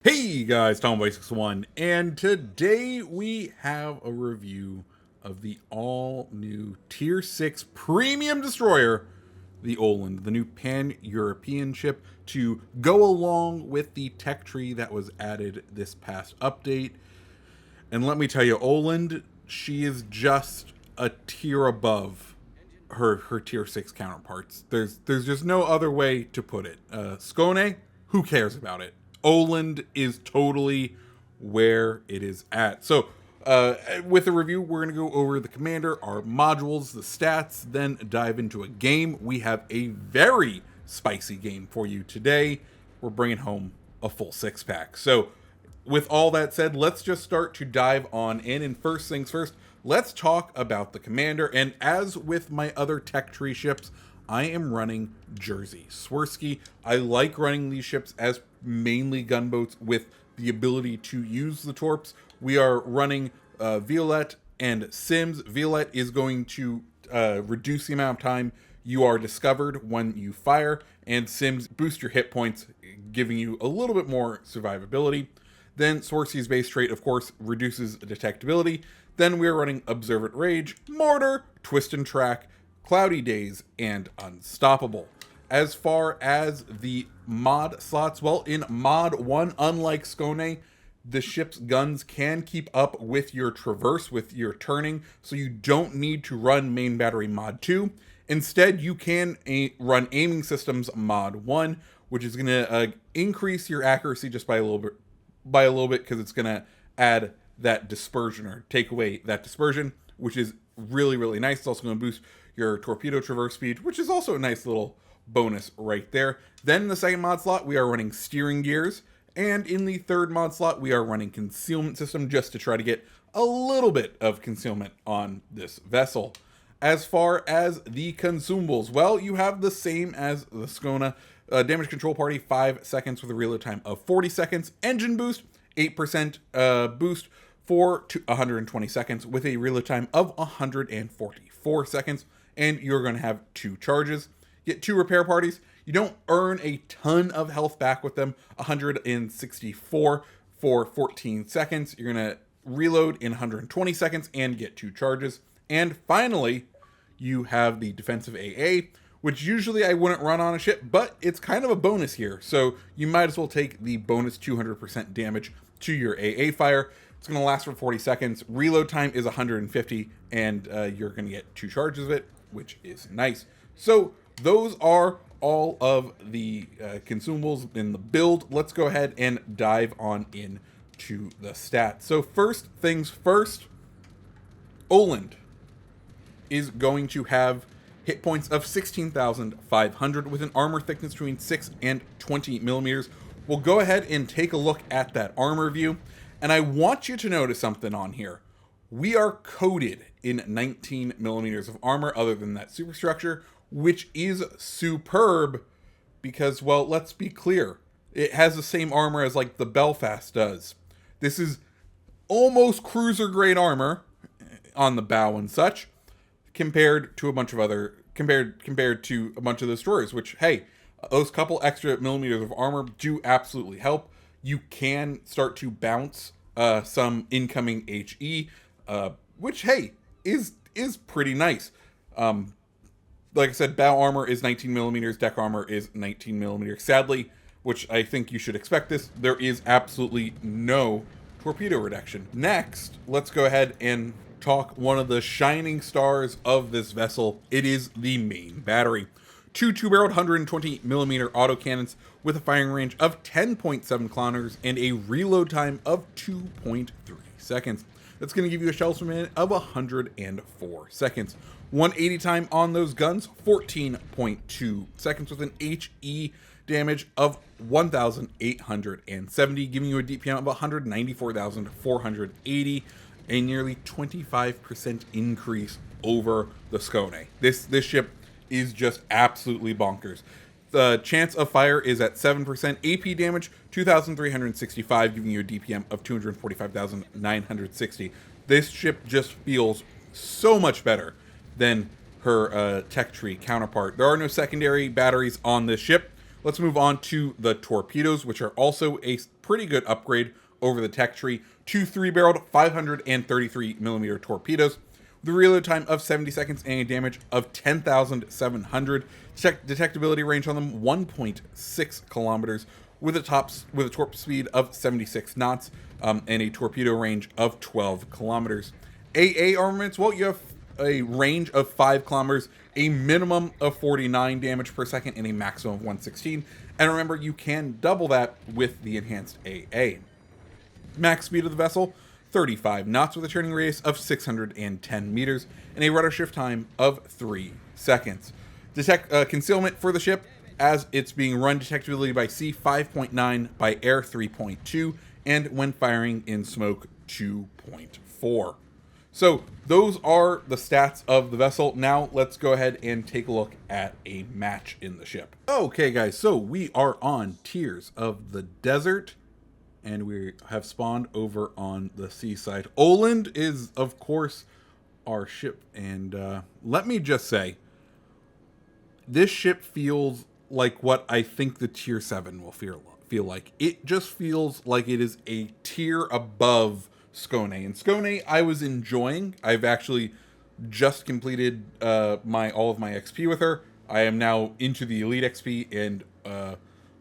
Hey guys, Tomboy61, and today we have a review of the all-new Tier 6 Premium Destroyer, the Oland, the new pan-European ship to go along with the tech tree that was added this past update. And let me tell you, Oland, she is just a tier above her Tier 6 counterparts. There's just no other way to put it. Skone, who cares about it? Oland is totally where it is at. So, with the review, we're going to go over the commander, our modules, the stats, then dive into a game. We have a very spicy game for you today. We're bringing home a full six-pack. So, with all that said, let's just start to dive on in. And first things first, let's talk about the commander. And as with my other tech tree ships, I am running Jersey Swirsky. I like running these ships as mainly gunboats with the ability to use the torps. We are running Violette and Sims. Violette is going to reduce the amount of time you are discovered when you fire, and Sims boost your hit points, giving you a little bit more survivability. Then Swirsky's base trait, of course, reduces detectability. Then we're running Observant Rage, Mortar, Twist and Track, Cloudy Days, and Unstoppable. As far as the mod slots, well, in mod 1, unlike Skone, the ship's guns can keep up with your traverse, with your turning, so you don't need to run main battery mod 2. Instead, you can run aiming systems mod 1, which is going to increase your accuracy just by a little bit because it's going to add that dispersion or take away that dispersion, which is really, really nice. It's also going to boost your torpedo traverse speed, which is also a nice little bonus right there. Then in the second mod slot, we are running steering gears. And in the third mod slot, we are running concealment system just to try to get a little bit of concealment on this vessel. As far as the consumables, well, you have the same as the Skona. Damage control party, 5 seconds with a reload time of 40 seconds. Engine boost, 8% boost for 120 seconds with a reload time of 144 seconds. And you're going to have 2 charges. Get 2 repair parties. You don't earn a ton of health back with them. 164 for 14 seconds. You're going to reload in 120 seconds and get 2 charges. And finally, you have the defensive AA, which usually I wouldn't run on a ship, but it's kind of a bonus here. So you might as well take the bonus 200% damage to your AA fire. It's going to last for 40 seconds. Reload time is 150, and you're going to get 2 charges of it, which is nice. So those are all of the consumables in the build. Let's go ahead and dive on in to the stats. So first things first, Oland is going to have hit points of 16,500 with an armor thickness between 6 and 20 millimeters. We'll go ahead and take a look at that armor view. And I want you to notice something on here. We are coated in 19 millimeters of armor other than that superstructure, which is superb because, well, let's be clear. It has the same armor as like the Belfast does. This is almost cruiser grade armor on the bow and such compared to a bunch of other compared to a bunch of the destroyers, which, hey, those couple extra millimeters of armor do absolutely help. You can start to bounce some incoming HE, which, hey, is pretty nice. Like I said, bow armor is 19 millimeters, deck armor is 19 millimeters. Sadly, which I think you should expect this, there is absolutely no torpedo reduction. Next, let's go ahead and talk one of the shining stars of this vessel. It is the main battery. 2 two-barreled 120 millimeter autocannons with a firing range of 10.7 kilometers and a reload time of 2.3 seconds. That's going to give you a shell per minute of 104 seconds. 180 time on those guns, 14.2 seconds with an HE damage of 1,870, giving you a DPM of 194,480, a nearly 25% increase over the Skone. This ship is just absolutely bonkers. The chance of fire is at 7%. AP damage, 2,365, giving you a DPM of 245,960. This ship just feels so much better than her tech tree counterpart. There are no secondary batteries on this ship. Let's move on to the torpedoes, which are also a pretty good upgrade over the tech tree. 2 3-barreled 533mm torpedoes with a reload time of 70 seconds and a damage of 10,700. Detectability range on them 1.6 kilometers with a torp speed of 76 knots and a torpedo range of 12 kilometers. AA armaments, well, you have a range of 5 kilometers, a minimum of 49 damage per second, and a maximum of 116. And remember, you can double that with the enhanced AA. Max speed of the vessel, 35 knots with a turning radius of 610 meters, and a rudder shift time of 3 seconds. Concealment for the ship, as it's being run, detectability by sea 5.9, by air 3.2, and when firing in smoke 2.4. So those are the stats of the vessel. Now let's go ahead and take a look at a match in the ship. Okay guys, so we are on Tears of the Desert, and we have spawned over on the seaside. Oland is, of course, our ship, and let me just say, this ship feels like what I think the Tier 7 will feel like. It just feels like it is a tier above Skone. And Skone I was enjoying. I've actually just completed all of my XP with her. I am now into the Elite XP, and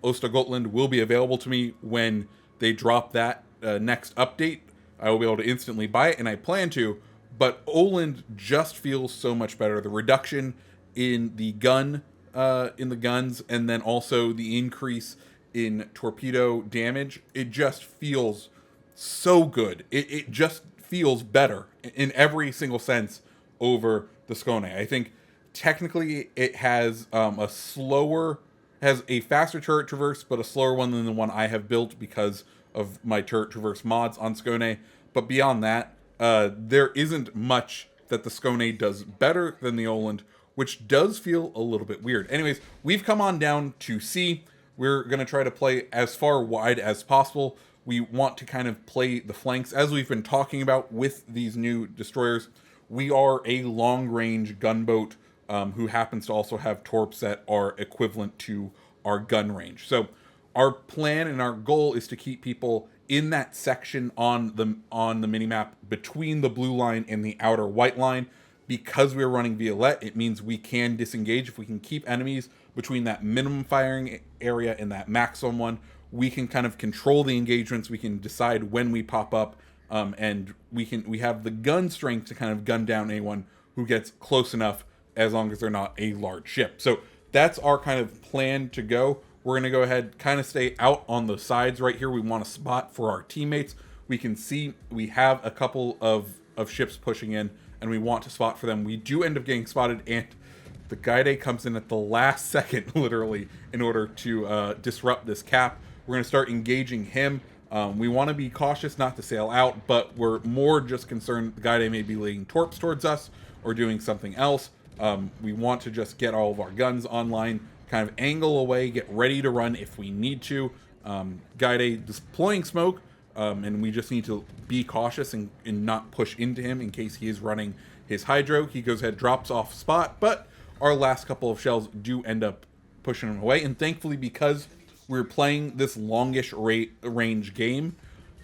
Ostagotland will be available to me when they drop that next update. I will be able to instantly buy it, and I plan to. But Oland just feels so much better. The reduction in the guns, and then also the increase in torpedo damage, it just feels so good. It just feels better in every single sense over the Skone. I think technically it has has a faster turret traverse, but a slower one than the one I have built because of my turret traverse mods on Skone. But beyond that, there isn't much that the Skone does better than the Oland, which does feel a little bit weird. Anyways, we've come on down to sea. We're going to try to play as far wide as possible. We want to kind of play the flanks, as we've been talking about with these new destroyers. We are a long-range gunboat who happens to also have torps that are equivalent to our gun range. So our plan and our goal is to keep people in that section on the minimap between the blue line and the outer white line. Because we're running Violette, it means we can disengage. If we can keep enemies between that minimum firing area and that maximum one, we can kind of control the engagements. We can decide when we pop up, and we have the gun strength to kind of gun down anyone who gets close enough, as long as they're not a large ship. So that's our kind of plan to go. We're going to go ahead, kind of stay out on the sides right here. We want a spot for our teammates. We can see we have a couple of ships pushing in, and we want to spot for them. We do end up getting spotted, and the Gaide comes in at the last second, literally, in order to disrupt this cap. We're going to start engaging him. We want to be cautious not to sail out, but we're more just concerned the Gaide may be laying torps towards us or doing something else. We want to just get all of our guns online, kind of angle away, get ready to run if we need to. Gaide deploying smoke, and we just need to be cautious and not push into him in case he is running his hydro. He goes ahead, drops off spot, but our last couple of shells do end up pushing him away. And thankfully, because we're playing this longish range game,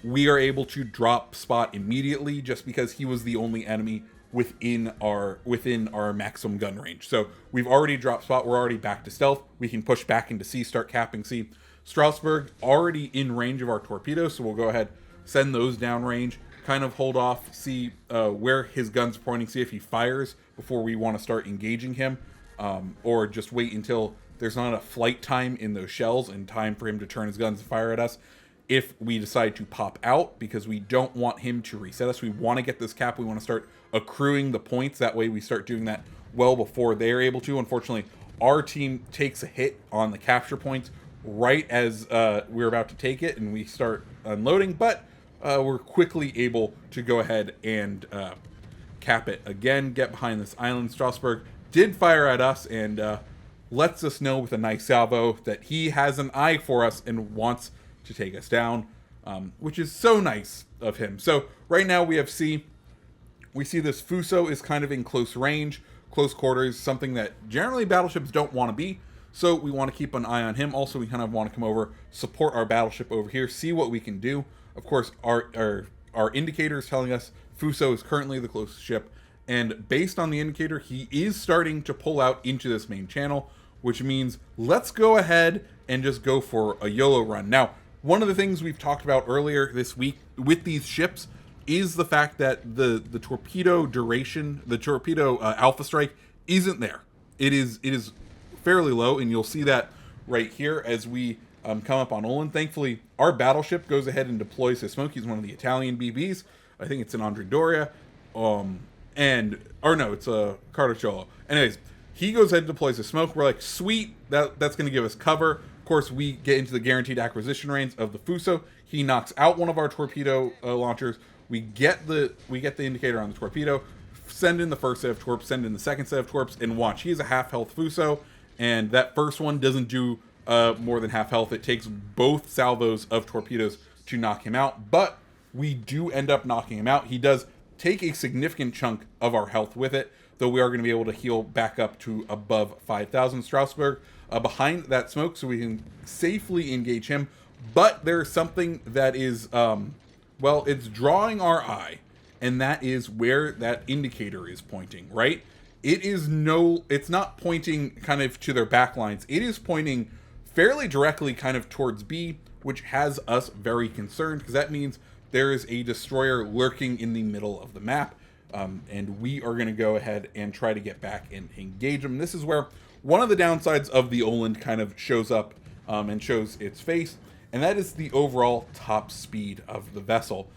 we are able to drop spot immediately, just because he was the only enemy within our maximum gun range. So we've already dropped spot. We're already back to stealth. We can push back into C, start capping C. Strasbourg already in range of our torpedoes, so we'll go ahead, send those down range, kind of hold off, see where his gun's pointing, see if he fires before we want to start engaging him, or just wait until there's not enough flight time in those shells and time for him to turn his guns and fire at us. If we decide to pop out, because we don't want him to reset us, we want to get this cap, we want to start accruing the points. That way we start doing that well before they're able to. Unfortunately, our team takes a hit on the capture points right as we're about to take it, and we start unloading, but we're quickly able to go ahead and cap it again, get behind this island. Strasbourg did fire at us, and lets us know with a nice salvo that he has an eye for us and wants to take us down, which is so nice of him. So right now we have C. We see this Fuso is kind of in close range, close quarters, something that generally battleships don't want to be. So we want to keep an eye on him. Also, we kind of want to come over, support our battleship over here, see what we can do. Of course, our indicator is telling us Fuso is currently the closest ship, and based on the indicator, he is starting to pull out into this main channel, which means let's go ahead and just go for a YOLO run. Now, one of the things we've talked about earlier this week with these ships is the fact that the torpedo duration, the torpedo alpha strike isn't there. It is fairly low, and you'll see that right here as we come up on Oland. Thankfully, our battleship goes ahead and deploys his smoke. He's one of the Italian BBs. I think it's an Andrea, it's a Cartocciolo. Anyways, he goes ahead and deploys his smoke. We're like, sweet, that's going to give us cover. Of course, we get into the guaranteed acquisition range of the Fuso. He knocks out one of our torpedo launchers. We get the indicator on the torpedo, send in the first set of torps, send in the second set of torps, and watch. He has a half health Fuso, and that first one doesn't do more than half health. It takes both salvos of torpedoes to knock him out, but we do end up knocking him out. He does take a significant chunk of our health with it, though we are going to be able to heal back up to above 5,000. Strasbourg behind that smoke, so we can safely engage him. But there's something that is, it's drawing our eye, and that is where that indicator is pointing, right? It's not pointing kind of to their backlines. It is pointing fairly directly kind of towards B, which has us very concerned, because that means there is a destroyer lurking in the middle of the map, and we are going to go ahead and try to get back and engage them. This is where one of the downsides of the Oland kind of shows up and shows its face, and that is the overall top speed of the vessel.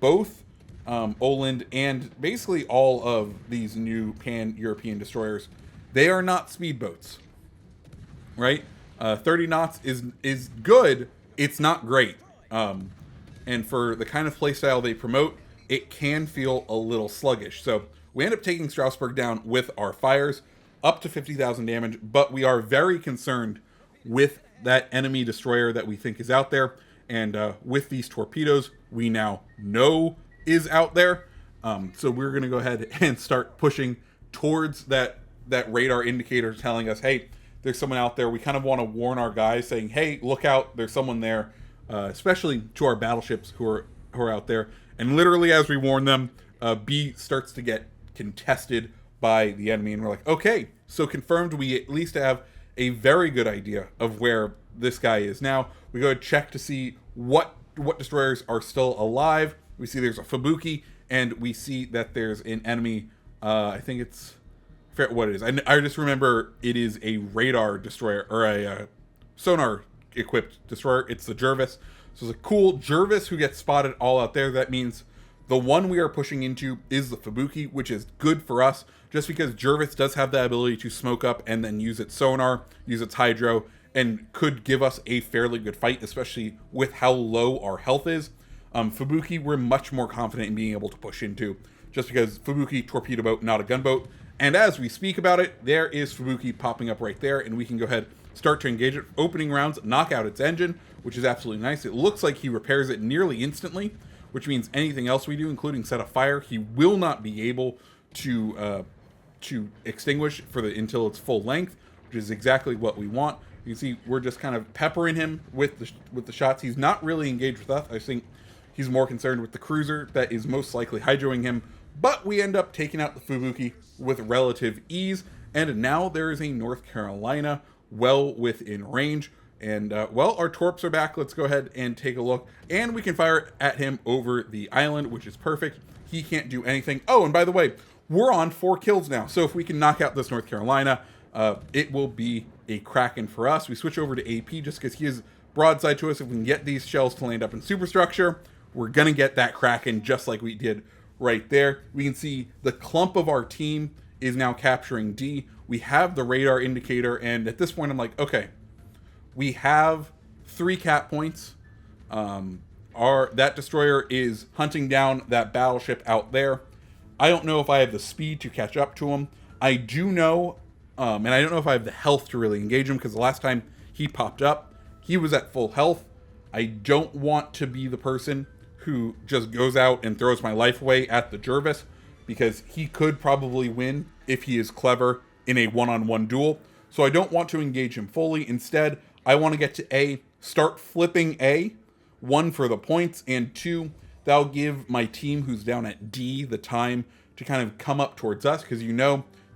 Both Oland and basically all of these new pan-European destroyers, they are not speedboats, right? 30 knots is good. It's not great. And for the kind of playstyle they promote, it can feel a little sluggish. So we end up taking Strasbourg down with our fires, up to 50,000 damage, but we are very concerned with that enemy destroyer that we think is out there, and with these torpedoes we now know is out there. So we're going to go ahead and start pushing towards that radar indicator telling us, hey, there's someone out there. We kind of want to warn our guys, saying, hey, look out, there's someone there, especially to our battleships who are out there. And literally as we warn them, B starts to get contested by the enemy, and we're like, okay, so confirmed, we at least have a very good idea of where this guy is now. We go check to see what destroyers are still alive. We see there's a Fubuki, and we see that there's an enemy, I think it's what it is. I just remember it is a radar destroyer, or a sonar equipped destroyer. It's the Jervis. So it's a cool Jervis who gets spotted all out there. That means the one we are pushing into is the Fubuki, which is good for us, just because Jervis does have the ability to smoke up and then use its sonar, use its hydro, and could give us a fairly good fight, especially with how low our health is. Fubuki, we're much more confident in being able to push into, just because Fubuki, torpedo boat, not a gunboat. And as we speak about it, there is Fubuki popping up right there, and we can go ahead, start to engage it. Opening rounds, knock out its engine, which is absolutely nice. It looks like he repairs it nearly instantly, which means anything else we do, including set a fire, he will not be able to extinguish until its full length, which is exactly what we want. You can see we're just kind of peppering him with the shots. He's not really engaged with us. I think he's more concerned with the cruiser that is most likely hydroing him. But we end up taking out the Fubuki with relative ease, and now there is a North Carolina well within range. And, our torps are back. Let's go ahead and take a look. And we can fire at him over the island, which is perfect. He can't do anything. Oh, and by the way, we're on 4 kills now. So if we can knock out this North Carolina, it will be a Kraken for us. We switch over to AP just because he is broadside to us. If we can get these shells to land up in superstructure, we're going to get that Kraken just like we did right there. We can see the clump of our team is now capturing D. We have the radar indicator, and at this point I'm like, okay, we have 3 cap points. That destroyer is hunting down that battleship out there. I don't know if I have the speed to catch up to him. I do know, and I don't know if I have the health to really engage him, because the last time he popped up, he was at full health. I don't want to be the person who just goes out and throws my life away at the Jervis, because he could probably win if he is clever in a one-on-one duel. so I don't want to engage him fully. Instead, I want to get to A, start flipping A, one, for the points, and two, that'll give my team who's down at D the time to kind of come up towards us, because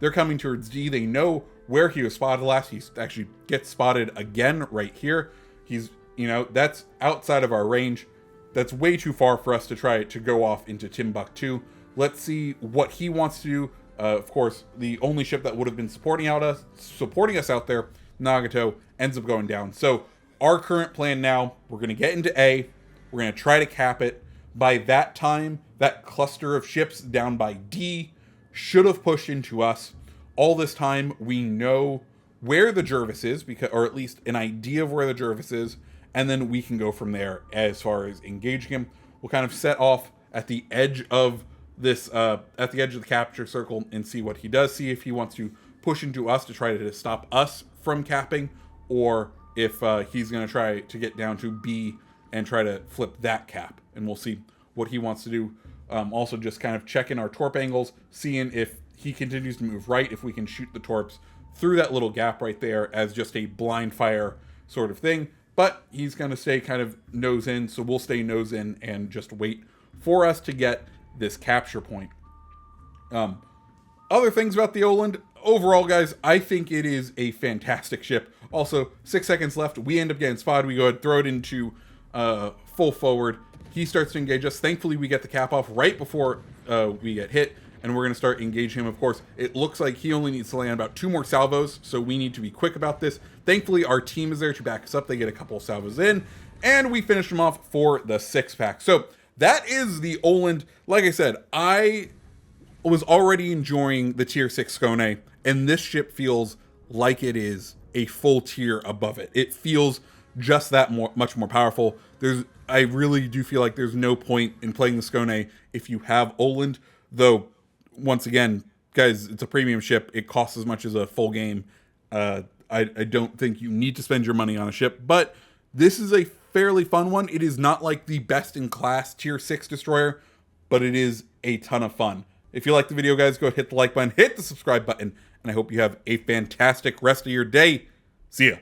they're coming towards D. They know where he was spotted last. He actually gets spotted again right here. He's, that's outside of our range. That's way too far for us to try to go off into Timbuktu. Let's see what he wants to do. Of course, the only ship that would have been supporting us out there, Nagato, ends up going down. So our current plan now, we're going to get into A. We're going to try to cap it. By that time, that cluster of ships down by D should have pushed into us. All this time, we know where the Jervis is, or at least an idea of where the Jervis is, and then we can go from there as far as engaging him. We'll kind of set off at the edge of this, at the edge of the capture circle, and see what he does. See if he wants to push into us to try to stop us from capping, or if he's going to try to get down to B and try to flip that cap. And we'll see what he wants to do. Also, just kind of checking our torp angles, seeing if he continues to move right, if we can shoot the torps through that little gap right there as just a blind fire sort of thing. But he's going to stay kind of nose in, so we'll stay nose in and just wait for us to get this capture point. Other things about the Oland. Overall, guys, I think it is a fantastic ship. Also, 6 seconds left. We end up getting spotted. We go ahead, throw it into full forward. He starts to engage us. Thankfully, we get the cap off right before we get hit, and we're going to start engaging him. Of course, it looks like he only needs to land about 2 more salvos, so we need to be quick about this. Thankfully, our team is there to back us up. They get a couple of salvos in, and we finish him off for the 6-pack. So that is the Oland. Like I said, I was already enjoying the tier 6 Skone, and this ship feels like it is a full tier above it. It feels just that much more powerful. I really do feel like there's no point in playing the Skone if you have Oland, though once again, guys, it's a premium ship. It costs as much as a full game. I don't think you need to spend your money on a ship, but this is a fairly fun one. It is not like the best in class tier 6 destroyer, but it is a ton of fun. If you like the video, guys, go ahead, hit the like button, hit the subscribe button, and I hope you have a fantastic rest of your day. See ya.